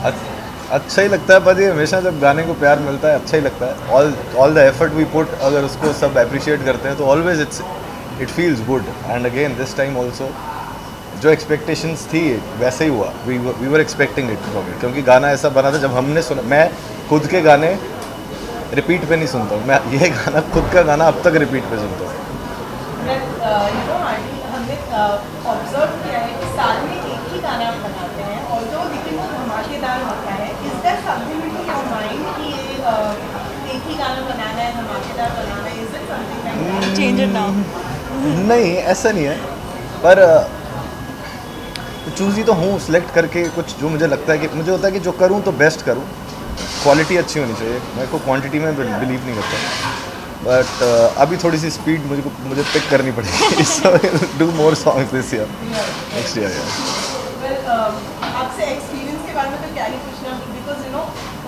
अच्छा ही लगता है, पर ये हमेशा जब गाने को प्यार मिलता है अच्छा ही लगता है। All the effort we put, अगर उसको सब अप्रिशिएट करते हैं तो always it feels good. And again this time also जो एक्सपेक्टेशंस थी वैसे ही हुआ। We were expecting it from it, क्योंकि गाना ऐसा बना था जब हमने सुना। मैं खुद के गाने रिपीट पे नहीं सुनता हूँ, मैं ये गाना खुद का गाना अब तक रिपीट पे सुनता हूँ। आंटी हमने ऑब्जर्व किया है कि साल में एक ही गाना आप बनाते हैं और जो लेकिन वो धमाकेदार होता है। Is that something in your mind कि एक ही गाना बनाना है, धमाकेदार बनाना है? Is it something like that? Change it now. नहीं, ऐसा नहीं है, पर चूज़ी तो हूँ सिलेक्ट करके कुछ जो मुझे लगता है कि मुझे होता है कि जो करूँ तो बेस्ट करूँ, क्वालिटी अच्छी होनी चाहिए। मैं को क्वांटिटी में बिलीव नहीं करता, बट अभी थोड़ी सी स्पीड मुझे पिक करनी पड़ेगी। So do more songs this year, next year. Well, आपसे एक्सपीरियंस के बारे में तो क्या ही पूछना, because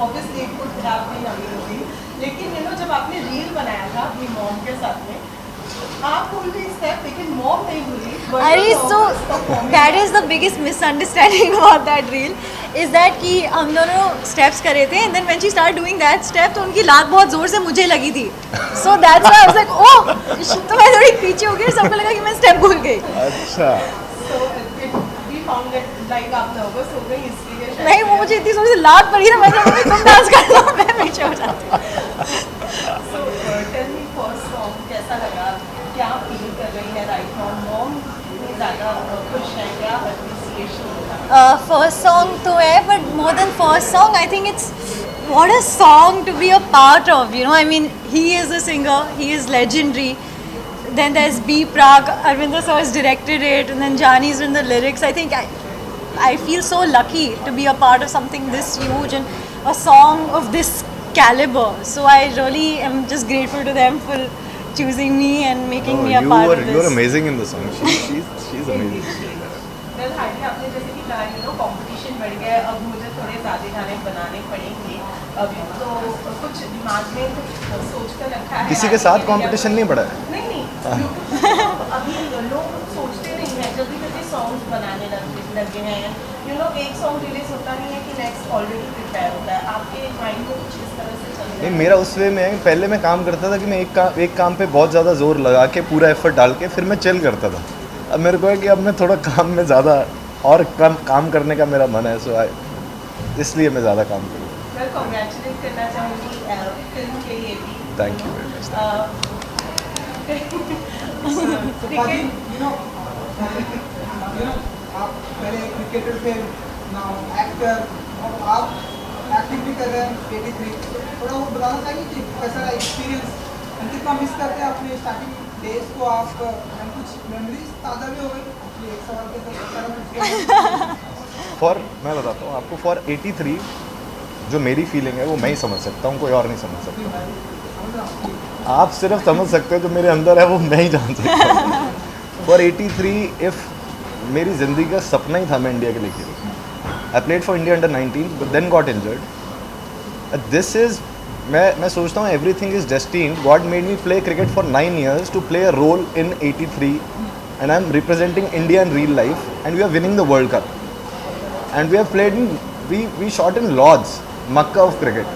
obviously it could have been amazing. लेकिन जब आपने रील बनाया था अपनी मॉम के साथ में, आप भूल गई स्टेप लेकिन मॉम नहीं भूली। अरे so that is the biggest misunderstanding about that reel is that कि हम दोनों steps कर रहे थे and then when she started doing that step तो उनकी लात बहुत ज़ोर से मुझे लगी थी, so that's why I was like oh, तो मैं थोड़ी पीछे हो गई, सबको लगा कि मैं स्टेप भूल गई। अच्छा, वी फाउंड दैट लाइक आप नर्वस हो गई इसलिए नहीं, वो मुझे इतनी जोर से लात पड़ी ना, मैंने बोला तुम डांस कर लो, मैं पीछे हो जाती हूँ। So tell me first song कैसा लगा, क्या फील कर रही है राइट नाउ? मॉम इतनी ज़्यादा खुश है, क्या अप्रिसिएशन होगा? First song तो है, but more than first song, I think it's what a song to be a part of. I mean, he is a singer, he is legendary. Then there's B Prag, Arvinder sir has directed it, and then Jani's in the lyrics. I think I feel so lucky to be a part of something this huge and a song of this caliber. So I really am just grateful to them for choosing me and making me a part of you are this. amazing in the song. She's amazing. Well Hardy, आपने जैसे कि कहा competition बढ़ गया है, अब मुझे थोड़े ज़्यादा गाने बनाने पड़ेंगे। अभी तो कुछ दिमाग में कुछ सोच कर रखा है? किसी के साथ कंपटीशन नहीं बढ़ा है। नहीं नहीं, अभी लोग सोचते नहीं हैं, जल्दी जल्दी सॉन्ग्स बनाने लगे हैं। एक सॉन्ग रिलीज होता नहीं है कि नेक्स्ट ऑलरेडी प्रिपेयर होता है। आपके माइंड में कुछ इस तरह से चल रहा नहीं, है? मेरा उस वे में है, पहले मैं काम करता था कि मैं एक काम पे बहुत ज़्यादा जोर लगा के पूरा एफर्ट डाल के फिर मैं चिल करता था। अब मेरे को है कि अब मैं थोड़ा काम में ज़्यादा और कम काम करने का मेरा मन है, इसलिए मैं ज़्यादा काम करूँ। वेल, कॉन्ग्रेचुलेट करना चाहूँगी फिल्म के लिए भी। Thank you very much. आप पहले क्रिकेटर थे, नाउ एक्टर, और आप एक्टिंग भी कर रहे हैं 83। थोड़ा वो बताना चाहिए कि कैसा रहा एक्सपीरियंस, हम कितना मिस करते हैं अपने स्टार्टिंग डेज को? आप कुछ मेमोरीज ताज़ा भी हो गई? एक सवाल के तो मैं बताता हूँ आपको, फॉर 83 जो मेरी फीलिंग है वो मैं ही समझ सकता हूँ, कोई और नहीं समझ सकता। आप सिर्फ समझ सकते हो जो मेरे अंदर है वो मैं ही जान सकता हूँ। फॉर 83 इफ़ मेरी ज़िंदगी का सपना ही था मैं इंडिया के लिए खेलूँ। I played for India under 19 but then got injured. This is मैं सोचता हूँ everything is destined. God made me play cricket for 9 years to play a role in 83 and I'm representing India in real life and we are winning the World Cup and we have played in we shot in Lords, Makkah of cricket।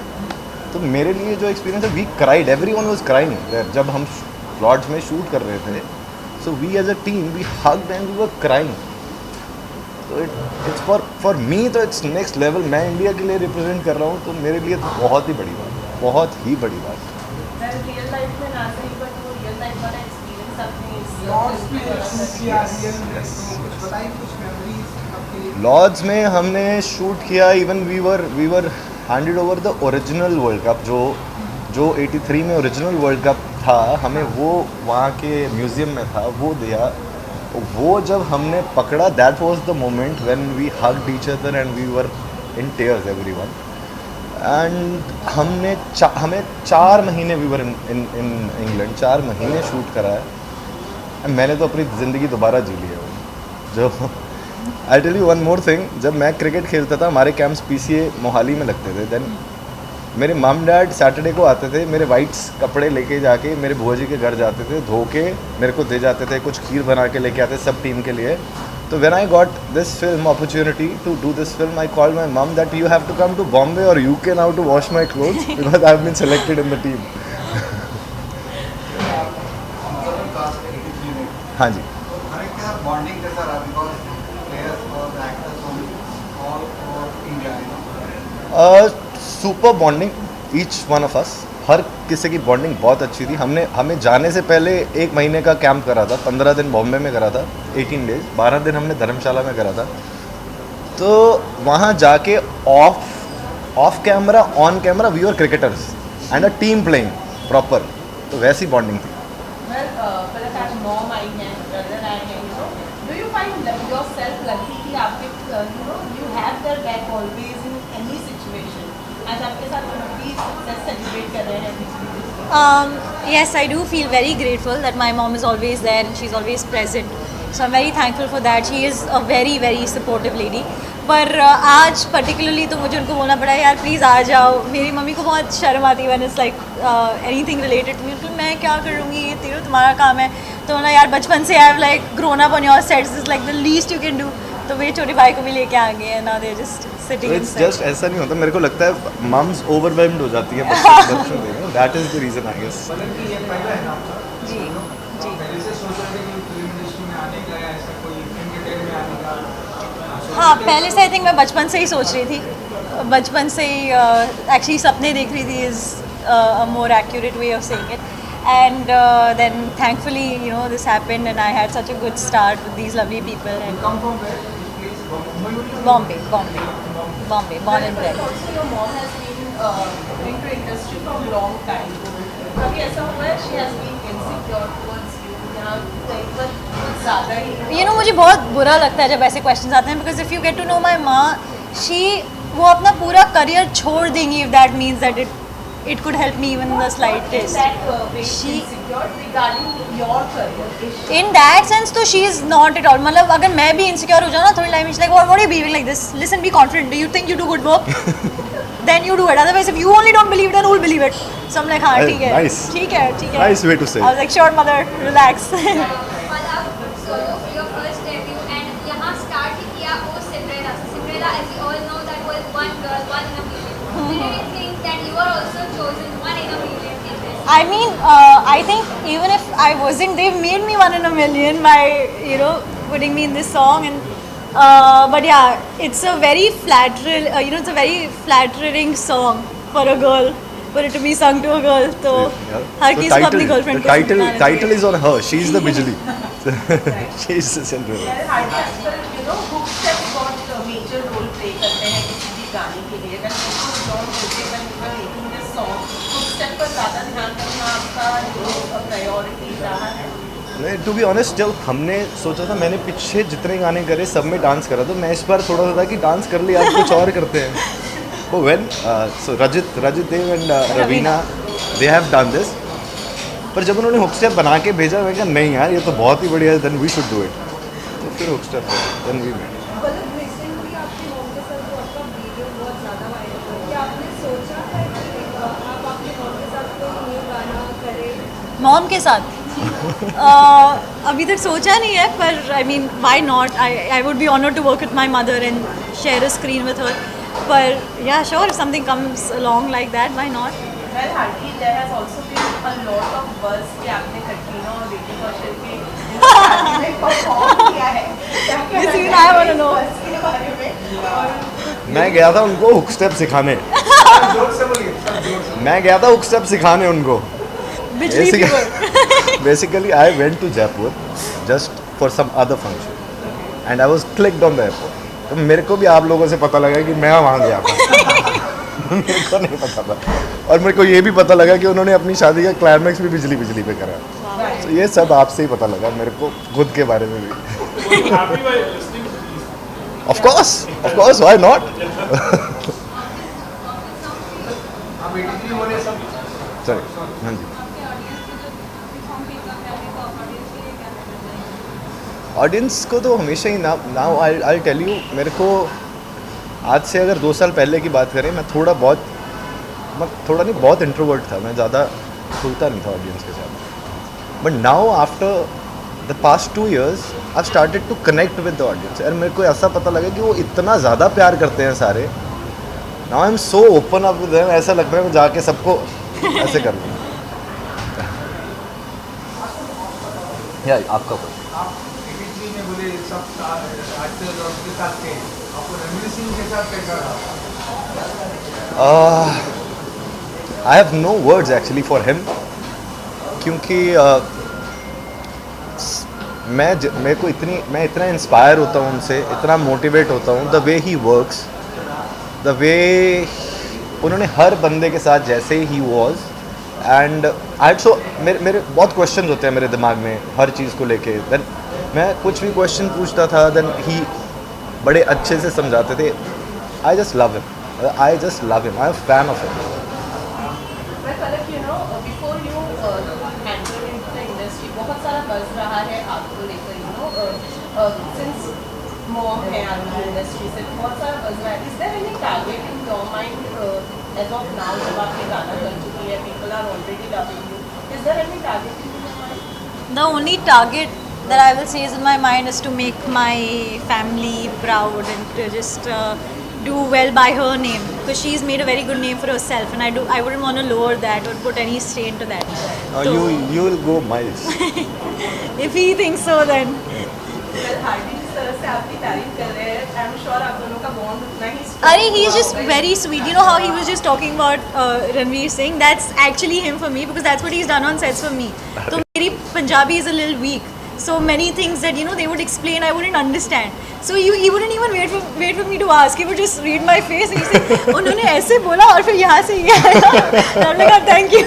तो मेरे लिए जो experience है, we cried, everyone was crying there जब हम Lords में shoot कर रहे थे। so we as a team we hugged and we were crying। तो it's for me तो it's next level। मैं इंडिया के लिए रिप्रेजेंट कर रहा हूँ तो मेरे लिए तो बहुत ही बड़ी बात, बहुत ही बड़ी बात। रियल लाइफ में ना सही, बट वो रियल लाइफ वाला एक्सपीरियंस अपने लॉर्ड्स में हमने शूट किया। Even we were handed over the original World Cup जो 83 में ओरिजिनल वर्ल्ड कप था, हमें वो वहाँ के म्यूज़ियम में था, वो दिया। वो जब हमने पकड़ा, that was the moment when we hugged each other and we were in tears everyone. And हमें 4 महीने वी वर इन इंग्लैंड, 4 महीने शूट करा है। मैंने तो अपनी ज़िंदगी दोबारा जी ली है जो। I tell you one more thing, जब मैं क्रिकेट खेलता था हमारे कैंप्स PCA मोहाली में लगते थे। देन मेरे मम डैड सैटरडे को आते थे, मेरे वाइट्स कपड़े लेके जाके मेरे बुआ जी के घर जाते थे, धो के मेरे को दे जाते थे, कुछ खीर बना के लेके आते सब टीम के लिए। तो when I got this film opportunity to do this film, I called my mom that you have to come to Bombay or UK now to wash my clothes because I've been selected in the team. हाँ जी. हमारे क्या bonding कैसा रहा because players और actors all over India super bonding each one of us. हर किसी की bonding बहुत अच्छी थी. हमें जाने से पहले 1 महीने का कैंप करा था. 15 दिन बॉम्बे में करा था, 18 डेज. 12 दिन हमने धर्मशाला में करा था. तो वहाँ जाके off camera on camera we are cricketers and a team playing proper. तो वैसी बॉन्डिंग थी. Well, कलाकार मॉम आई हैं, ब्रदर आए हैं, you know. Do you find yourself lucky कि आपके you have their back always in any situation? आज आपके साथ भी सक्सेस सेलिब्रेट कर रहे हैं. Yes, I do feel very grateful that my mom is always there and she's always present. So I'm very thankful for that. She is a very, very supportive lady. पर आज particularly तो मुझे उनको बोलना पड़ा यार प्लीज़ आ जाओ. मेरी मम्मी को बहुत शर्म आती है when it's like anything related to me. तो मैं क्या करूँगी, ये तेरा तुम्हारा काम है. तो ना यार बचपन से I have like grown up on your sets. Is like the least you can do. तो मेरे छोटे भाई को भी लेके आ गए हैं. Now they are just sitting it's just ऐसा नहीं होता. मेरे को लगता है मम्स ओवरवेल्म्ड हो जाती है बच्चों से. That is the reason I guess. जी जी. पहले से सोच रहे थे कि फिल्म इंडस्ट्री में आने का या ऐसा कोई फिल्म के कैरियर में आने का. हाँ, पहले से आई थिंक मैं बचपन से ही सोच रही थी. बचपन से ही एक्चुअली सपने देख रही थी is a more accurate way of saying it. And then thankfully, you know, this happened and I had such a good start with these lovely people. And Come from where? Please, Bombay, born and bred. Also, your mom has been into industry from long time. कभी ऐसा हुआ है she has been insecure towards you या कहीं पर कुछ ज़्यादा ही? You know, मुझे बहुत बुरा लगता है जब ऐसे क्वेश्चंस आते हैं because if you get to know my माँ, वो अपना पूरा करियर छोड़ देंगी if that means that it could help me even in the slightest. That She- insecure regarding your career. In that sense, तो she is not at all. मतलब अगर मैं भी insecure हो जाऊँ ना थोड़ी लाइफ में, like what are you behaving like this? Listen, be confident. Do you think you do good work? Then you do it. Otherwise, if you only don't believe it, then who will believe it? So I'm like, हाँ ठीक है, Nice. ठीक है. Nice way to say. I was like, sure mother, relax. मतलब solo your first debut and यहाँ start ही किया वो Cinderella. Cinderella as we all know that was one girl, one in a million. Did you think that you were also chosen one in a million in this? I mean, I think even if I wasn't, they've made me one in a million by, you know, putting me in this song. And but yeah, it's a very flattering, you know, it's a very flattering song for a girl, for it to be sung to a girl. तो हर किसी को अपनी girlfriend को title सुनाना title चाहिए. is on her. She's the bijli. She's the Cinderella. Well, hardly आजकल you know hook steps बहुत major role play करते हैं किसी भी गाने के लिए. When people don't listen when you are making this song, hook step पर ज़्यादा ध्यान करना आपका priority रहा है. नहीं, टू बी ऑनेस्ट जब हमने सोचा था, मैंने पीछे जितने गाने करे सब में डांस करा. तो मैं इस बार थोड़ा सा था कि डांस कर लिया, आज कुछ और करते हैं. तो when so Rajit Dev and Raveena they have done this. पर जब उन्होंने हुक स्टेप बना के भेजा, मैं कहा नहीं यार ये तो बहुत ही बढ़िया है, then we should do it. तो फिर hook step then we made. मतलब रिसेंटली आपकी मॉम के साथ जो आपका वीडियो बहुत ज़्यादा वायरल हुआ, क्या आपने सोचा है कि आप अपने मॉम के साथ कोई न्यू गाना करें? मॉम के साथ अभी तक सोचा नहीं है, पर I mean why not. I would be honoured to work with my mother and share a screen with her. पर yeah sure, if something comes along like that, why not. Well, hardly there has also been a lot of buzz कि आपने कटरीना और विकी कौशल के में perform किया है. क्या क्या This is लगता I है wanna know. buzz के बारे में? और मैं गया था उनको हुक स्टेप सिखाने. जोर से बोलिए, सब जोर से. मैं गया था हुक स्टेप सिखाने उनको. बिजली fever. Basically, I went to Jaipur just for some other function, and I was clicked on the airport. तो मेरे को भी आप लोगों से पता लगा कि मैं वहाँ गया था. मेरे को नहीं पता था. और मेरे को ये भी पता लगा कि उन्होंने अपनी शादी का क्लाइमैक्स भी बिजली पे करा. तो ये सब आपसे ही पता लगा मेरे को, खुद के बारे में भी. Of course, why not? आप 83 हो रहे सब. Sorry, हाँ जी. ऑडियंस को तो हमेशा ही नाउ आई टेल यू, मेरे को आज से अगर 2 साल पहले की बात करें, मैं थोड़ा नहीं बहुत इंट्रोवर्ट था. मैं ज़्यादा खुलता नहीं था ऑडियंस के साथ. But now after the past 2 years I started to connect with the audience, और मेरे को ऐसा पता लगा कि वो इतना ज़्यादा प्यार करते हैं सारे. Now I am so open up with them, ऐसा लगता है मैं जाके सबको ऐसे कर लूँ. या आपका कोई आप 83 में बोले सब एक्टर्स और उसके साथ थे, आपको रणवीर सिंह के साथ कैसा रहा? I have no words actually for him, क्योंकि मैं इतना इंस्पायर होता हूँ उनसे, इतना मोटिवेट होता हूँ. The way he works, the way उन्होंने हर बंदे के साथ जैसे ही वॉज, एंड आई सो मेरे बहुत क्वेश्चन होते हैं मेरे दिमाग में हर चीज़ को लेके. देन मैं कुछ भी क्वेश्चन पूछता था, देन ही बड़े अच्छे से समझाते थे. I just love him, I am fan of him. But Palak, you know, before you entered into the industry, बहुत सारा buzz रहा है आपको लेकर, you know, since mom है आपकी industry से, बहुत सारा buzz रहा है. Is there any target in your mind as of now, जब आप ये गाना कर चुकी है, people are already loving you. Is there any target in your mind? The only target that I will say is in my mind is to make my family proud and to just do well by her name, because she's made a very good name for herself, and I wouldn't want to lower that or put any strain to that. So, you will go miles. if he thinks so, then Well, Hardy जिस तरह से आपकी तारीफ कर रहे हैं, I'm sure आप दोनों का bond उतना ही strong Ari, he's just होगा. very sweet. You know how he was just talking about Ranveer Singh? That's actually him for me, because that's what he's done on sets for me. So मेरी Punjabi is a little weak. So many things that, you know, they would explain, I wouldn't understand. So he wouldn't even wait for me to ask. He would just read my face and he'd say, उन्होंने ऐसे बोला और फिर यहाँ से ये आया. I'm like, thank you.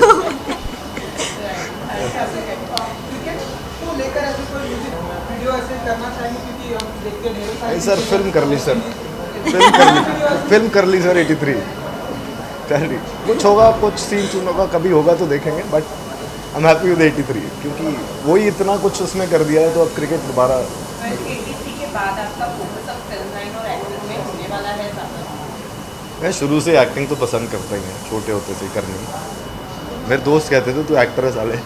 Cricket को लेकर ऐसे कोई म्यूजिक वीडियो ऐसे करना चाहिए, क्योंकि हम देखते हैं ढेरों सारी सर फिल्म कर ली सर, फिल्म कर ली सर. 83 कर ली. कुछ होगा, कुछ सीन होगा, कभी होगा तो देखेंगे, but I am happy with 83, क्योंकि वही इतना कुछ उसमें कर दिया है, तो अब क्रिकेट दोबारा. 83 के बाद आपका फोकस अब फिल्म लाइन और एक्टिंग में होने वाला है ज़्यादा. मैं शुरू से एक्टिंग तो पसंद करता ही है, छोटे होते से करनी. मेरे दोस्त कहते थे तू एक्टर है साले.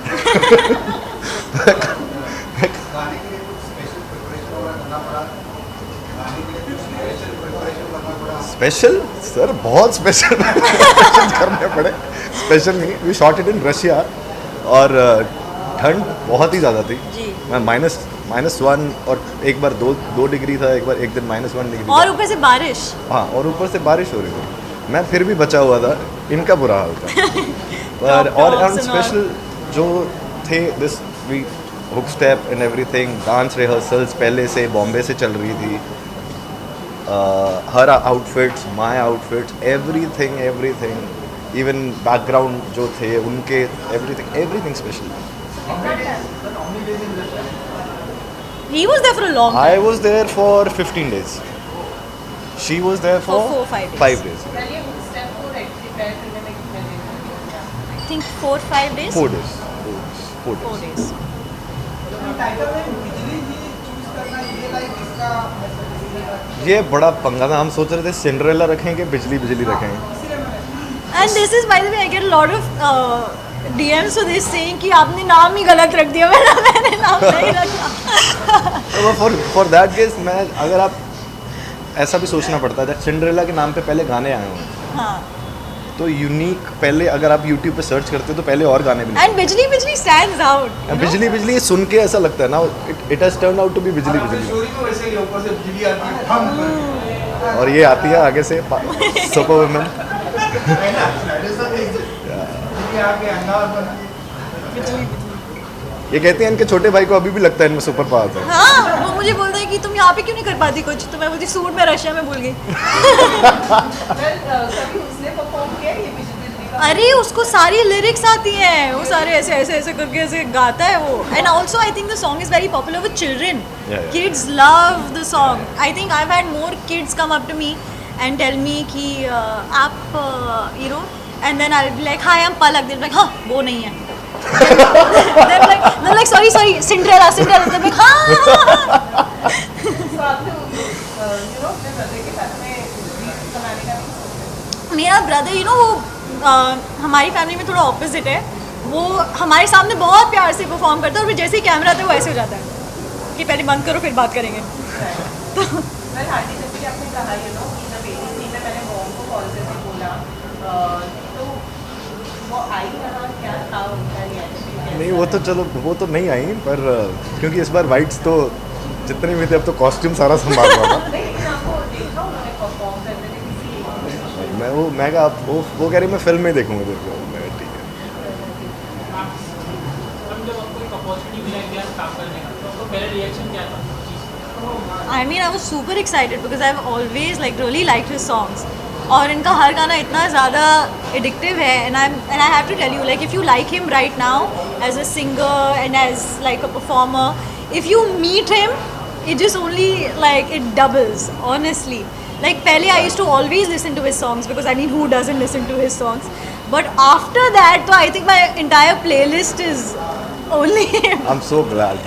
गाने के लिए कुछ स्पेशल प्रिपरेशन वगैरह करना पड़ा? गाने के लिए कुछ स्पेशल प्रिपरेशन करना पड़ा? स्पेशल सर, बहुत स्पेशल करने पड़े. स्पेशल नहीं, we shot it in Russia, और ठंड बहुत ही ज़्यादा थी. जी. मैं -1 और एक बार 2 डिग्री था, एक दिन -1 डिग्री और था. ऊपर से बारिश. हाँ, और ऊपर से बारिश हो रही थी. मैं फिर भी बचा हुआ था, इनका बुरा हाल था. पर और Tops and स्पेशल जो थे, this we hook step and everything, dance rehearsals पहले से बॉम्बे से चल रही थी. हर outfits, my outfits, everything, even background जो थे उनके, everything special. He was there for a long time. I was there for 15 days. She was there for For 4-5 days. 5 days. चलिए उस स्टेप को प्रिपेयर करने में कितने दिन लगे? I think 4-5 days. 4 days. 4 4 days. days. Title में बिजली ही चूज करना, ये लाइक इसका ये बड़ा पंगा था. हम सोच रहे थे सिंड्रेला रखें कि बिजली रखें. And this is, by the way, I get a lot of DMs for this saying कि आपने नाम ही गलत रख दिया. मैंने नाम नहीं रखा. तो फॉर दैट केस मैं, अगर आप ऐसा भी सोचना पड़ता है, सिंड्रेला के नाम पे पहले गाने आए हुए हैं, हाँ. तो यूनिक पहले अगर आप यूट्यूब पे सर्च करते हो तो पहले और गाने भी And बिजली stands out. you know? बिजली सुन के ऐसा लगता है ना, it has turn out to be Bijli. Story तो वैसे ही, ऊपर से बिजली आती है, हम करके। और ये आती है आगे से सुपर वुमेन. बिजली आके अंगार बना। ये कहते हैं इनके छोटे भाई को अभी भी लगता है इनमें सुपर पावर है. हाँ, वो मुझे बोलता है कि तुम यहाँ पे क्यों नहीं कर पाती कुछ, तो मैं बोलती सूट में रशिया में भूल गई. Well, कभी उसने परफॉर्म किया ये बिजली का? अरे उसको सारी लिरिक्स आती हैं, वो सारे ऐसे करके ऐसे गाता है वो. And also I think the song is very popular with children. Yeah. Kids love the song. I think I have had more kids come up to me and tell me कि आप you know, and then I will be like hi I am Palak. दे लाइक हाँ वो नहीं है. they're like sorry Cinderella. They're like हाँ. तो आपने you know अपने ब्रदर के साथ में रील्स बनाने का भी सोचा? मेरा ब्रदर यू नो वो हमारी फैमिली में थोड़ा ऑपोजिट है. वो हमारे सामने बहुत प्यार से परफॉर्म करता है और फिर जैसे ही कैमरा आता है वो ऐसे हो जाता है. कि पहले बंद करो फिर बात करेंगे. मैं हार्टी जैसे कि आपने कहा कि जब 83 में मैंने मॉम को कॉल करके बोला तो वो आई यहाँ क्या था उनका रिएक्शन? नहीं वो तो चलो वो तो नहीं आई पर क्योंकि इस बार वाइट्स तो जितने भी थे अब तो कॉस्ट्यूम सारा संभाल रहा था. लेकिन आपको देखा उन्होंने परफॉर्म करते थे किसी मैं कहा वो कह रही मैं फिल्म में ही देखूंगा तेरे को. मैं ठीक है. अब जब आपको एक अपॉर्चुनिटी मिला इंडिया काम करने का तो आपका पहला रिएक्शन क्या था? I mean, I was super excited because I've always like really liked his songs. और इनका हर गाना इतना ज़्यादा addictive है and I have to tell you like if you like him right now as a singer and as like a performer, if you meet him, it just only like it doubles honestly. Like पहले I used to always listen to his songs because I mean who doesn't listen to his songs? But after that, so I think my entire playlist is only him. I'm so glad.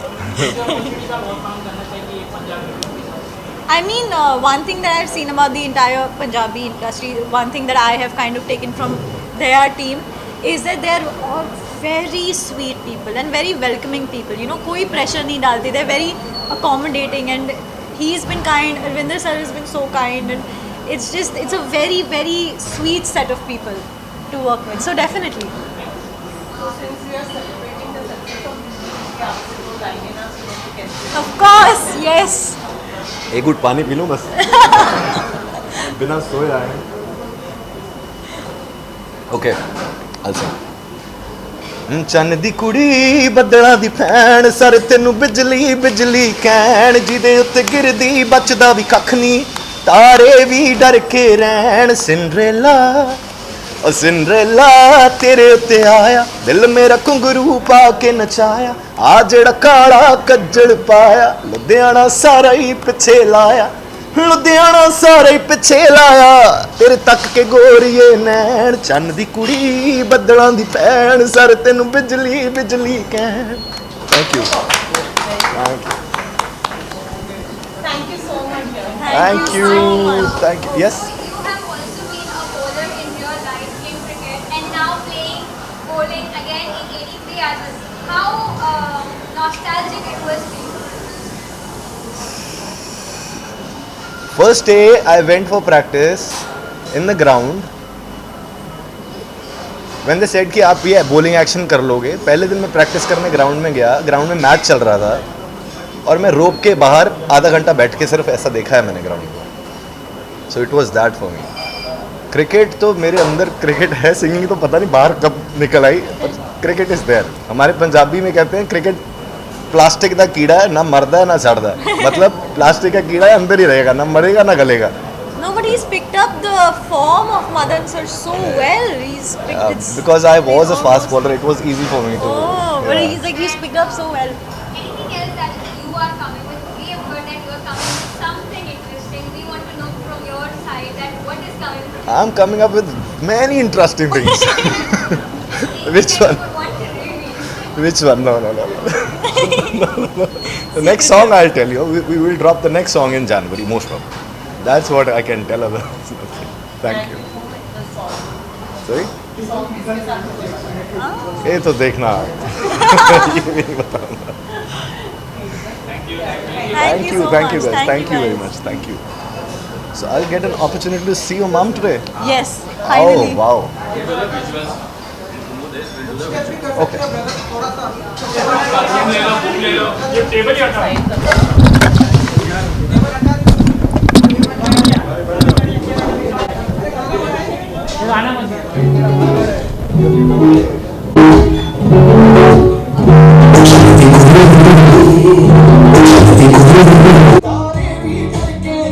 I mean, one thing that I've seen about the entire Punjabi industry, one thing that I have kind of taken from their team is that they're all very sweet people and very welcoming people. You know, कोई pressure नहीं डालते. They're very accommodating and he's been kind. Arvinder sir has been so kind and it's a very, very sweet set of people to work with. So definitely. So since we are celebrating the success of this movie, क्या आपसे वो लाइनें ना सुनो तो कैसे? Of course, yes. एक घुट पानी पी लूं बस. बिना सोए आए. ओके अच्छा. ਚੰਨ ਦੀ ਕੁੜੀ ਬੱਦਲਾਂ ਦੀ ਭੈਣ ਸਰ ਤੈਨੂੰ ਬਿਜਲੀ ਬਿਜਲੀ ਕਹਿਣ ਜਿਹਦੇ ਉੱਤੇ ਗਿਰਦੀ ਬਚਦਾ ਵੀ ਕੱਖ ਨਹੀਂ ਤਾਰੇ ਵੀ ਡਰ ਕੇ ਰਹਿਣ ਸਿੰਡਰੇਲਾ ਉਹ ਸਿੰਡਰੇਲਾ ਤੇਰੇ ਉੱਤੇ ਆਇਆ ਦਿਲ ਮੇਰਾ ਘੁੰਗਰੂ ਪਾ ਕੇ ਨਚਾਇਆ ਆ ਜਿਹੜਾ ਕਾਲਾ ਕੱਜਲ ਪਾਇਆ ਲੁਧਿਆਣਾ ਸਾਰਾ ਹੀ ਪਿੱਛੇ ਲਾਇਆ ਲੁਧਿਆਣਾ ਸਾਰਾ ਹੀ ਪਿੱਛੇ ਲਾਇਆ ਤੇਰੇ ਤੱਕ ਕੇ ਗੋਰੀਏ ਨੈਣ ਚੰਨ ਦੀ ਕੁੜੀ ਬੱਦਲਾਂ ਦੀ ਭੈਣ ਸਰ ਤੈਨੂੰ ਬਿਜਲੀ ਬਿਜਲੀ ਕਹਿਣ. Thank you. Thank you so much. Thank you. Thank you. Yes. You have also been a bowler in real life in cricket and now playing bowling again in 83 as well. How nostalgic it was for you? First day I went for practice in the ground. When they said कि आप ये bowling action कर लोगे, पहले दिन मैं practice करने ground में गया. ग्राउंड में मैच चल रहा था और मैं रोक के बाहर आधा घंटा बैठ के सिर्फ ऐसा देखा है मैंने ग्राउंड को. So it was that for me. Cricket तो मेरे अंदर क्रिकेट है, सिंगिंग तो पता नहीं बाहर कब निकल आई, बट क्रिकेट इज़ देयर. हमारे पंजाबी में कहते हैं क्रिकेट प्लास्टिक का कीड़ा है, ना मरदा है ना सड़दा है. मतलब प्लास्टिक का कीड़ा है, अंदर ही रहेगा, ना मरेगा ना गलेगा. No, but he's picked up the form of Madan sir so well. He's picked it. Because I was a fast bowler, it was easy for me to. Oh, but he's picked up so well. Anything else that you are coming with? We have heard that you are coming with something interesting. We want to know from your side that what is coming with I'm coming up with many interesting things. Which that one? you would want to reveal. Which one? No. No. The next song I'll tell you. We will drop the next song in January, most probably. That's what I can tell others. Thank you. Sorry? ये तो देखना. ये भी नहीं बताऊंगा. Thank you so guys. much. Thank you very much. Thank you. So I'll get an opportunity to see your mom today. Yes, finally. Oh wow. Step भी कर Okay. सकते हो ब्रदर, थोड़ा सा ले लो ये टेबल ही हटा. गाना मत